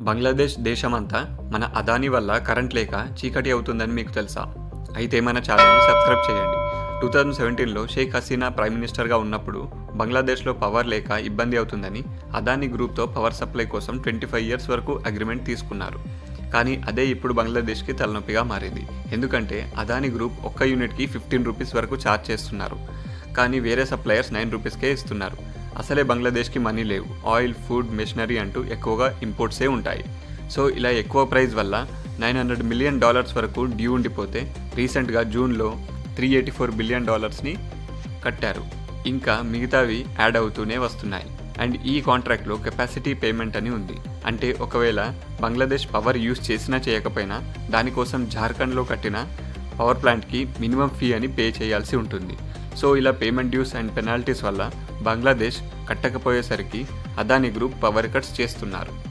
బంగ్లాదేశ్ దేశమంతా మన అదానీ వల్ల కరెంట్ లేక చీకటి అవుతుందని మీకు తెలుసా? అయితే మన ఛానల్ని సబ్స్క్రైబ్ చేయండి. 2017లో షేక్ హసీనా ప్రైమ్ మినిస్టర్గా ఉన్నప్పుడు బంగ్లాదేశ్లో పవర్ లేక ఇబ్బంది అవుతుందని అదానీ గ్రూప్తో పవర్ సప్లై కోసం 25 ఇయర్స్ వరకు అగ్రిమెంట్ తీసుకున్నారు. కానీ అదే ఇప్పుడు బంగ్లాదేశ్కి తలనొప్పిగా మారింది. ఎందుకంటే అదానీ గ్రూప్ ఒక్క యూనిట్కి 15 రూపీస్ వరకు ఛార్జ్ చేస్తున్నారు. కానీ వేరే సప్లయర్స్ 9 రూపీస్కే ఇస్తున్నారు. అసలే బంగ్లాదేశ్కి మనీ లేవు. ఆయిల్, ఫుడ్, మెషినరీ అంటూ ఎక్కువగా ఇంపోర్ట్సే ఉంటాయి. సో ఇలా ఎక్కువ ప్రైస్ వల్ల $900 మిలియన్ వరకు డ్యూ ఉండిపోతే రీసెంట్గా జూన్లో $384 బిలియన్ కట్టారు. ఇంకా మిగతావి యాడ్ అవుతూనే వస్తున్నాయి. అండ్ ఈ కాంట్రాక్ట్లో కెపాసిటీ పేమెంట్ అని ఉంది. అంటే ఒకవేళ బంగ్లాదేశ్ పవర్ యూస్ చేసినా చేయకపోయినా దానికోసం జార్ఖండ్లో కట్టిన పవర్ ప్లాంట్కి మినిమం ఫీ అని పే చేయాల్సి ఉంటుంది. సో ఇలా పేమెంట్ డ్యూస్ అండ్ పెనాల్టీస్ వల్ల బంగ్లాదేశ్ కట్టకపోయేసరికి అదానీ గ్రూప్ పవర్ కట్స్ చేస్తున్నారు.